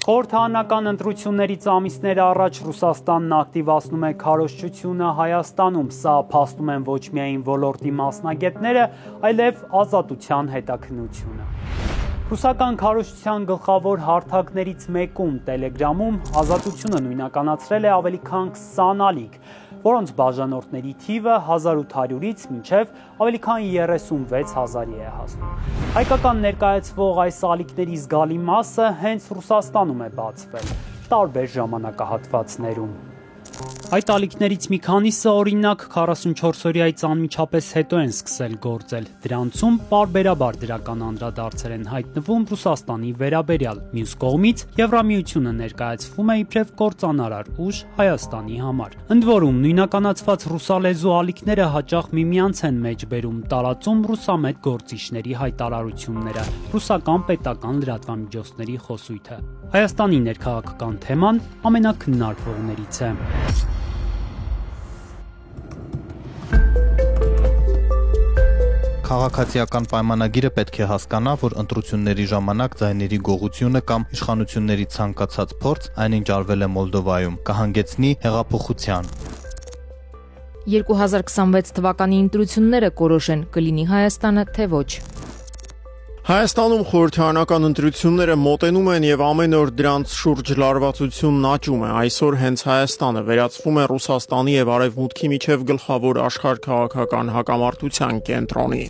Խորհրդարանական ընտրություններից ամիսներ առաջ Ռուսաստանն ակտիվացնում է քարոզչությունը Հայաստանում, սա փաստում են ոչ միայն ոլորտի մասնագետները, այլև ազատության հետաքննությունը։ Ռուսական քարոզչության գլխավոր հարթակներից մեկում Telegram-ում ազատությունը նույնականացրել է ավելի քան 20 ալիք, որոնց բաժանորդների թիվը 1800-ից մինչև ավելի քան 36,000-ի է հասնում։ Հայկական ներկայացվող այս ալիքների զգալի մասը հենց Ռուսաստանում է բացվել, տարբեր ժամանակահատվածներում։ Այդ ալիքներից մի քանիսը օրինակ 44-օրյայից անմիջապես հետո են սկսել գործել։ Դրանցում պարբերաբար դրական անդրադարձեր են հայտնվում Ռուսաստանի վերաբերյալ։ Մյուս կողմից Եվրամիությունը ներկայացվում է իբրև կործանարար ուժ Հայաստանի համար։ Ընդ որում նույնականացված ռուսալեզու ալիքները հաճախ միմյանց են մեջբերում, տարածում ռուսամետ գործիչների հայտարարությունները, ռուսական պետական լրատվամիջոցների խոսույթը։ Հայաստանի ներքաղաքական թեման ամենակննարկվողներից է։ Քաղաքացիական պայմանագիրը պետք է հասկանա, որ ընտրությունների ժամանակ ձայների գողությունը կամ իշխանությունների ցանկացած փորձ, այնինչ արվել է Մոլդովայում, կհանգեցնի հեղափոխության։ 2026 թվականի ընտրությունները կորոշեն կլինի Հայաստանը, թե ոչ։ Հայաստանում խորհրդարանական ընտրությունները մոտենում են եւ ամեն օր դրանց շուրջ լարվածությունն աճում է։ Այսօր հենց Հայաստանը վերածվում է Ռուսաստանի եւ Արևմուտքի միջև գլխավոր աշխարհքաղաքական հակամարտության կենտրոնի։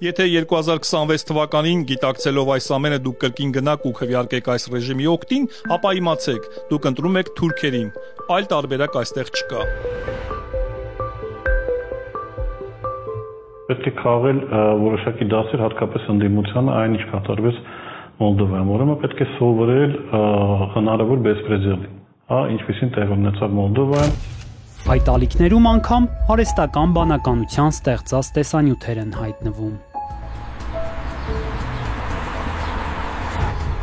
Եթե 2026 թվականին գիտակցելով այս ամենը դուք կրկին գնաք ու քվեարկեք այս ռեժիմի օգտին, ապա իմացեք, դուք ընտրում եք թուրքերին։ Այլ տարբերակ այստեղ չկա։ Պետք է քաղել որոշակի դասեր հատկապես ընդդիմությանը այն ինչ կատարվեց Մոլդովայում, ուրեմն պետք է սովորել հնարավոր բեսպրեդելին, ինչպեսին տեղ ունեցավ Մոլդովայում։ Այդ ալիքներում անգամ արհեստական բանականության ստեղծած տեսանյութեր են հայտնվում։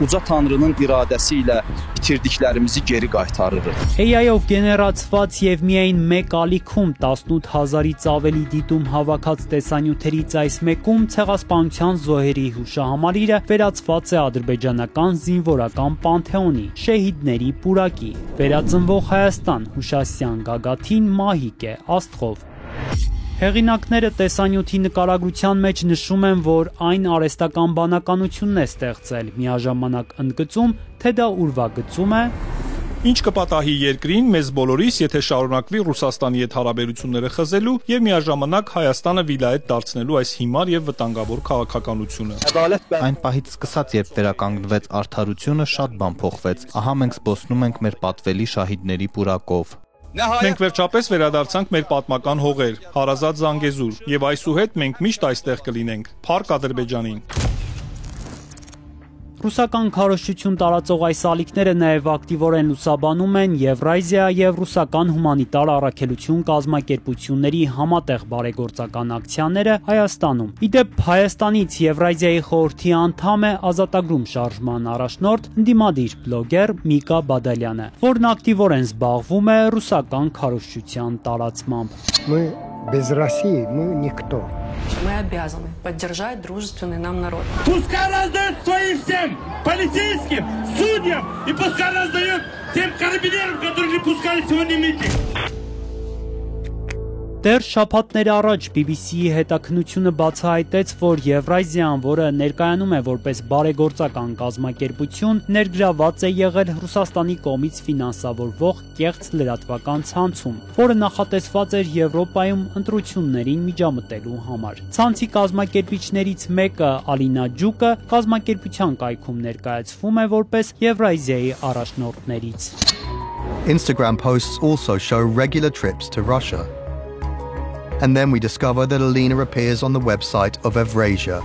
Uca Tanrının iradəsi ilə itirdiklərimizi geri qaytarırıq։ AI-ով գեներացված եւ միայն մեկ ալիքում 18000-ից ավելի դիտում հավաքած տեսանյութերից այս մեկում ցեղասպանության զոհերի հուշահամալիրը վերածված է ադրբեջանական զինվորական պանթեոնի, շեհիդների պուրակի, վերածնվող Հայաստան, Հուշասյան գագաթին մահիկ է, աստղով։ Հեղինակները տեսանյութի նկարագրության մեջ նշում են, որ այն արհեստական բանականությունն է ստեղծել, միաժամանակ ընդգծում, թե դա ուրվագծում է, Ինչ կպատահի երկրին, մեզ բոլորիս, եթե շարունակվի Ռուսաստանի հետ հարաբերությունները խզելու եւ միաժամանակ Հայաստանը վիլայետ դարձնելու այս հիմար եւ վտանգավոր քաղաքականությունը։ Այն պահից սկսած, երբ վերականգնվեց արդարությունը, շատ բան փոխվեց։ Ահա մենք զբոսնում ենք մեր պատվելի շահիդների պուրակով։ Մենք վերջապես վերադարձանք մեր պատմական հողեր, հարազատ Զանգեզուր, եւ այսուհետ մենք միշտ այստեղ կլինենք, փառք Ադրբեջանին։ Ռուսական քարոզչություն տարածող այս ալիքները նաև ակտիվորեն լուսաբանում են Եվրազիա եւ ռուսական հումանիտար առաքելություն կազմակերպությունների համատեղ բարեգործական ակցիաները Հայաստանում։ Իդեպ Հայաստանից Եվրազիայի խորհրդի անդամ է Ազատագրում շարժման առաջնորդ ընդդիմադիր բլոգեր Միկա Բադալյանը, որն ակտիվորեն զբաղվում է ռուսական քարոզչության տարածմամբ։ Без России мы никто. Мы обязаны поддержать дружественный нам народ. Пускай раздают своим всем полицейским, судьям и пускай раздают тем карабинерам, которые не пускали сегодня митинг. Դեռ շաբաթներ առաջ BBC-ի հետաքննությունը բացահայտեց, որ Եվրազիան, որը ներկայանում է որպես բարեգործական կազմակերպություն, ներգրաված է եղել Ռուսաստանի կողմից ֆինանսավորվող կեղծ լրատվական ցանցում, որը նախատեսված էր Եվրոպայում ընտրություններին միջամտելու համար։ Ցանցի կազմակերպիչներից մեկը Ալինա Ջուկը կազմակերպության կայքում ներկայացվում է որպես Եվրազիայի առաջնորդներից։ Instagram posts also show regular trips to Russia. And then we discover that Alina appears on the website of Evrazia.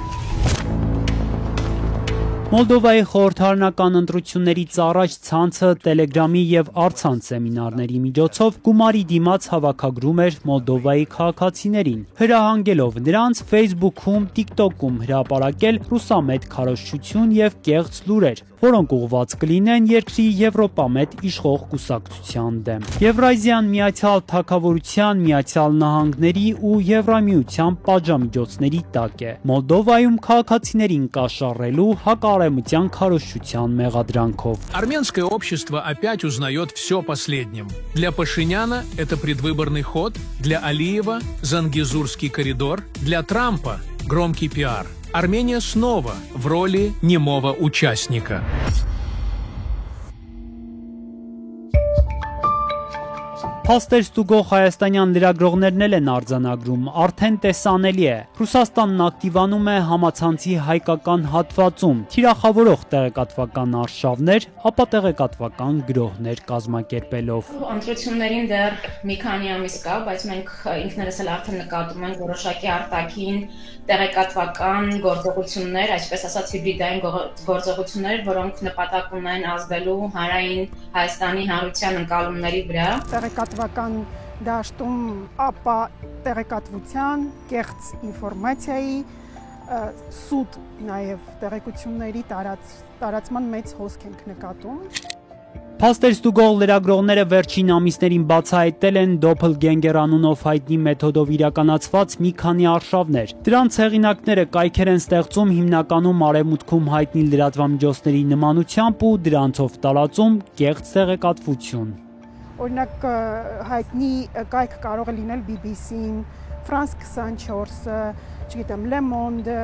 Մոլդովայի խորհրդարանական ընտրություններից առաջ ցանցը Telegram-ի եւ առցանց սեմինարների միջոցով գումարի դիմաց հավաքագրում էր Մոլդովայի քաղաքացիներին, հրահանգելով նրանց Facebook-ում, TikTok-ում հրապարակել ռուսամետ քարոզչություն եւ կեղծ լուրեր, որոնք ուղղված կլինեն երկրի Եվրոպամետ իշխող կուսակցության դեմ։ Եվրազիան Միացյալ Թագավորության, Միացյալ Նահանգների ու Եվրամիության պատժամիջոցների տակ է։ Մոլդովայում քաղաքացիներին կաշառելու հակարևմտյան քարոզչության մեղադրանքով։ Армянское общество опять узнает все последним. Для Пашиняна это предвыборный ход, для Алиева Зангезурский коридор, для Трампа громкий пиар. Армения снова в роли немого участника. Փաստեր ստուգող հայաստանյան լրագրողներն էլ են արձանագրում, արդեն տեսանելի է։ Ռուսաստանն ակտիվանում է համացանցի հայկական հատվածում, թիրախավորող տեղեկատվական արշավներ, ապա տեղեկատվական գրոհներ կազմակերպելով։ Ընտրություններին դեռ մի քանի ամիս կա, բայց մենք ինքներս էլ արդեն նկատում ենք որոշակի արտաքին տեղեկատվական գործողություններ, այսպես ասած հիբրիդային գործողություններ, որոնք նպատակ ունեն ազդելու հանրային Հայաստանի հանրության ընկալումների վրա։ Տեղեկատվական դաշտում ապա տեղեկատվության, կեղծ ինֆորմացիայի, սուտ նաև տեղեկությունների տարածման մեծ հոսք ենք նկատում։ Փաստեր ստուգող լրագրողները վերջին ամիսներին բացահայտել են Doppelganger անունով հայտնի մեթոդով իրականացված մի քանի արշավներ։ Դրանց հեղինակները կայքեր են ստեղծում հիմնականում արևմուտքում հայտնի լրատվամիջոցների նմանությամբ ու դրանցով տարածում կեղծ տեղեկատվություն։ Օրինակ հայտնի կայք կարող է լինել BBC-ն, France 24-ը, չգիտեմ, Le Monde,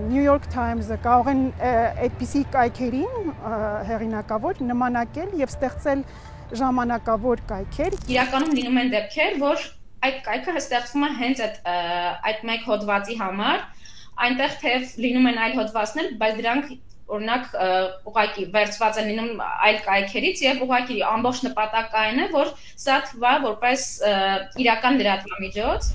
New York Times-ը, կարող են այդպիսի կայքերին հեղինակավոր նմանակել եւ ստեղծել ժամանակավոր կայքեր։ Իրականում լինում են դեպքեր, որ այդ կայքը ստեղծվում է հենց այդ մեկ հոդվածի համար, այնտեղ թեև լինում են այլ հոդվածներ, բայց դրանք օրինակ ուղղակի վերցված են լինում այլ կայքերից եւ ուղղակի ամբողջ նպատակը այն է, որ սա թվա որպես իրական լրատվամիջոց։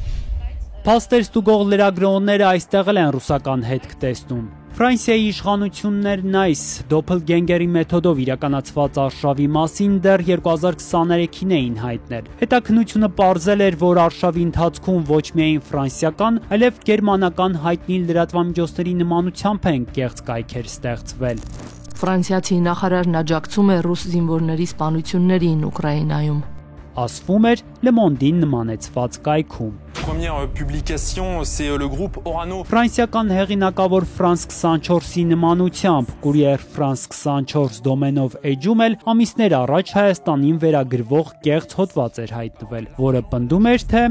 Փաստեր ստուգող լրագրողները այստեղ էլ են ռուսական հետք տեսնում։ Ֆրանսիայի իշխանություններն այս Doppelganger-ի մեթոդով իրականացված արշավի մասին դեռ 2023-ին էին հայտնել։ Հետաքննությունը պարզել էր, որ արշավի ընթացքում ոչ միայն ֆրանսիական, այլև գերմանական հայտնի լրատվամիջոցների նմանությամբ են կեղծ կայքեր ստեղծվել։ Ֆրանսիացի նախարարն աջակցում է ռուս զինվորների սպանություններին Ուկրաինայում։ Ասվում էր Le Monde-ին նմանեցված կայքում։ Première publication, c'est le groupe Orano. Ֆրանսիական հեղինակավոր France 24-ի նմանությամբ Courrier France 24 դոմենով էջում էլ ամիսներ առաջ Հայաստանին վերագրվող կեղծ հոդված էր հայտնվել, որը պնդում էր, թե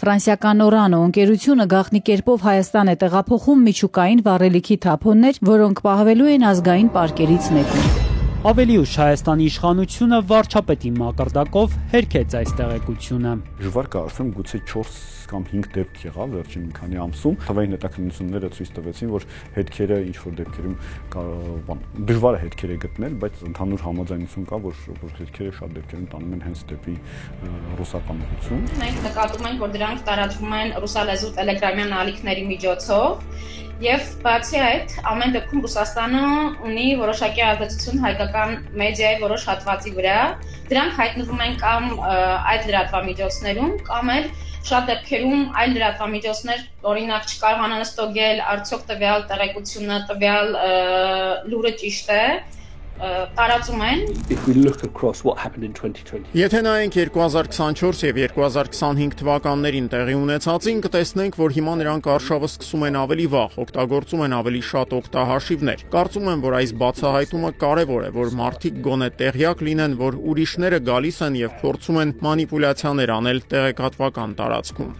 Ֆրանսիական Օրանո ընկերությունը գաղտնի կերպով Հայաստան է տեղափոխում միջուկային վառելիքի թափոններ, որոնք պահվելու են ազգային պարկերից մեկում։ Ավելի ուշ Հայաստանի իշխանությունը վարչապետի մակարդակով հերքեց այս տեղեկությունը։ Դժվար կարծեմ գուցե 4 կամ 5 դեպք եղավ վերջին մի քանի ամսում։ Թվային հետաքննությունները ցույց տվեցին, որ հետքերը ինչ որ դեպքերում դժվար է հետքերը գտնել, բայց ընդհանուր համաձայնություն կա, որ հետքերը շատ դեպքերում տանում են հենց դեպի ռուսական ուղղություն։ Մենք նկատում ենք, որ դրանք տարածվում են ռուսալեզու տելեգրամյան ալիքների միջոցով։ Եվ բացի այդ, ամեն դեպքում Ռուսաստանը ունի որոշակի ազդեցություն հայկական մեդիայի որոշ հատվածի վրա։ Դրանք հայտնվում են կամ այդ լրատվամիջոցներում, կամ էլ շատ դեպքերում այլ լրատվամիջոցներ, օրինակ, չկարողանան ստոգել արդյոք տվյալ տեղեկությունը, տվյալ լուրը ճիշտ է, տարածում են։ Եթե նայենք 2024 եւ 2025 թվականներին տեղի ունեցածին, կտեսնենք, որ հիմա նրանք արշավը սկսում են ավելի վաղ, օգտագործում են ավելի շատ օգտահաշիվներ։ Կարծում եմ, որ այս բացահայտումը կարևոր է, որ մարդիկ գոնե տեղյակ լինեն, որ ուրիշները գալիս են եւ փորձում են մանիպուլյացիաներ անել տեղեկատվական տարածքում։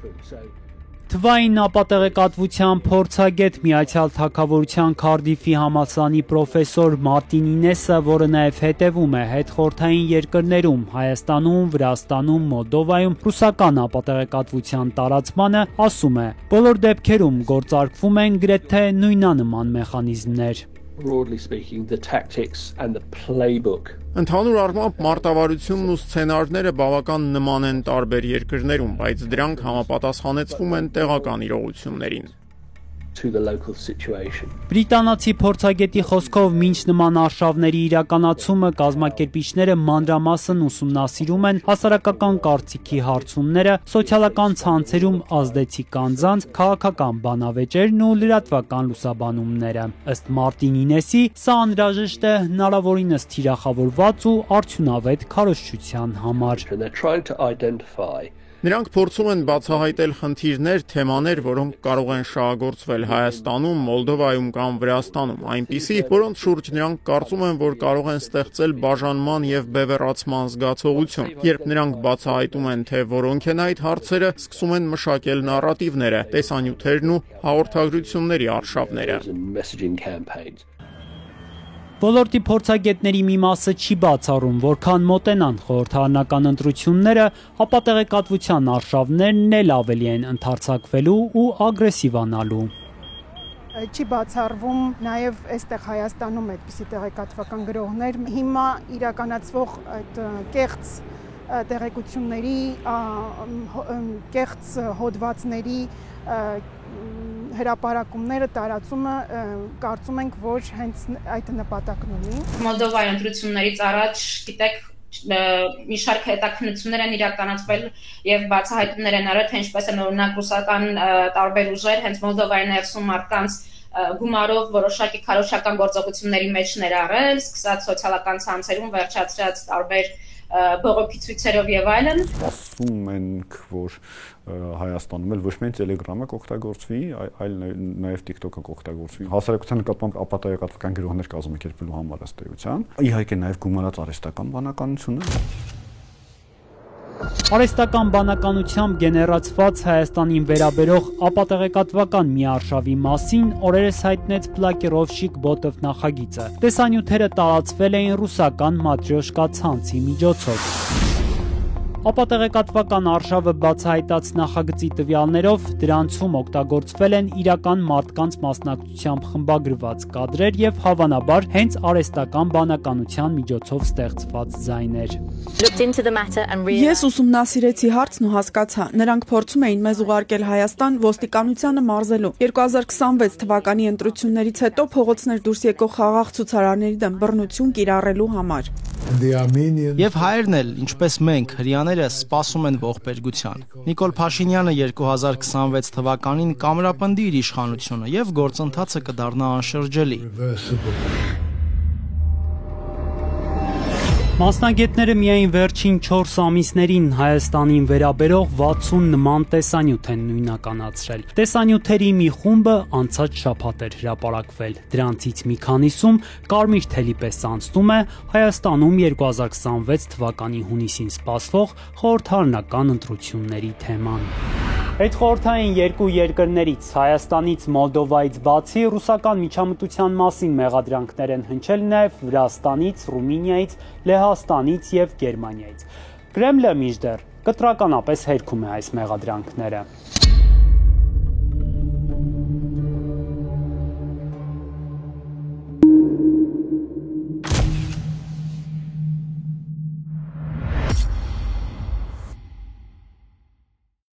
Թվային ապատեղեկատվության փորձագետ Միացյալ Թագավորության Քարդիֆի համալսարանի պրոֆեսոր Մարտին Ինեսը, որը նաև հետևում է հետխորհրդային երկրներում, Հայաստանում, Վրաստանում, Մոլդովայում ռուսական ապատեղեկատվության տարածմանը, ասում է. բոլոր դեպքերում գործարկվում են գրեթե նույնանման մեխանիզմներ։ Broadly speaking, the tactics and the playbook. Ընդհանուր առմամբ մարտավարությունն ու սցենարները բավական նման են տարբեր երկրներում, բայց դրանք համապատասխանեցվում են տեղական իրողություններին։ to the local situation. Բրիտանացի փորձագետի խոսքով մինչ նման արշավների իրականացումը կազմակերպիչները մանրամասն ուսումնասիրում են հասարակական կարծիքի հարցումները, սոցիալական ցանցերում ազդեցիկ անձանց, քաղաքական բանավեճերն ու լրատվական լուսաբանումները։ Ըստ Մարտին Ինեսի, սա անհրաժեշտ է հնարավորինս թիրախավորված ու արդյունավետ քարոզչության համար։ Նրանք փորձում են բացահայտել խնդիրներ, թեմաներ, որոնք կարող են շահագործվել Հայաստանում, Մոլդովայում կամ Վրաստանում, այնպիսի, որոնց շուրջ նրանք կարծում են, որ կարող են ստեղծել բաժանման եւ բևեռացման զգացողություն։ Երբ նրանք բացահայտում են, թե որոնք են այդ հարցերը, սկսում են մշակել նարատիվները, տեսանյութերն ու հաղորդագրությունների արշավները։ Ոլորտի փորձագետների մի մասը չի բացառում, որքան մոտենան խորհրդարանական ընտրությունները, ապա տեղեկատվության արշավներն էլ ավելի են ընդարձակվելու ու ագրեսիվանալու։ Չի բացառվում նաև այստեղ Հայաստանում այդպիսի տեղեկատվական գրողներ հիմա իրականացվող այդ կեղծ տեղեկությունների, կեղծ հոդվածների հրապարակումները, տարածումը կարծում ենք, որ հենց այդ նպատակն ունի։ Մոլդովայի ընտրություններից առաջ, գիտեք, մի շարք հետաքննություններ են իրականացվել եւ բացահայտումներ են արել, թե ինչպես են օրինակ ռուսական տարբեր ուժեր հենց Մոլդովայի ներսում մարդկանց գումարով որոշակի քարոզչական գործողությունների մեջ ներառել, սկսած սոցիալական ցանցերում, վերջացրած տարբեր բողոքի ցույցերով եւ այլն։ Ասում ենք, որ Հայաստանում էլ ոչ միայն Telegram-ը կօգտագործվի, այլ նաեւ TikTok-ը կօգտագործվի։ Հասարակության նկատմամբ ապատեգատվական գրողներ կազմակերպելու համար ըստ էության։ Իհարկե նաեւ գումարած արհեստական բանականությունը։ Արհեստական բանականությամբ գեներացված Հայաստանին վերաբերող ապատեղեկատվական մի արշավի մասին օրերս հայտնեց Պլակերովշիկ Բոտով նախագիծը։ Տեսանյութերը տարածվել էին ռուսական Matryoshka ցանցի միջոցով։ Ապատեղեկատվական արշավը բացահայտած նախագծի տվյալներով դրանցում օգտագործվել են իրական մարդկանց մասնակցությամբ խմբագրված կադրեր եւ հավանաբար հենց արհեստական բանականության միջոցով ստեղծված ձայներ։ Ես ուսումնասիրեցի հարցն ու հասկացա, նրանք փորձում էին մեզ ուղարկել Հայաստան ոստիկանությանը մարզելու։ 2026 թվականի ընտրություններից հետո փողոցներ դուրս եկող խաղաղ ցուցարարների դեմ բռնություն կիրառելու համար։ Եվ հայերն էլ, ինչպես մենք, հրեաները սպասում են ողբերգության։ Նիկոլ Փաշինյանը 2026 թվականին կամրապնդի իր իշխանությունը եւ գործընթացը կդառնա անշրջելի։ Մասնագետները միայն վերջին 4 ամիսներին Հայաստանին վերաբերող 60 նման տեսանյութ են նույնականացրել։ Տեսանյութերի մի խումբը անցած շաբաթ էր հրապարակվել։ Դրանցից մի քանիսում կարմիր թելի պես անցնում է Հայաստանում 2026 թվականի հունիսին սպասվող խորհրդարանական ընտրությունների թեման։ Հետխորհրդային երկու երկրներից Հայաստանից, Մոլդովայից բացի ռուսական միջամտության մասին մեղադրանքներ են հնչել նաև Վրաստանից, Ռումինիայից, Լեհաստանից եւ Գերմանիայից։ Կրեմլը մինչդեռ կտրականապես հերքում է այս մեղադրանքները։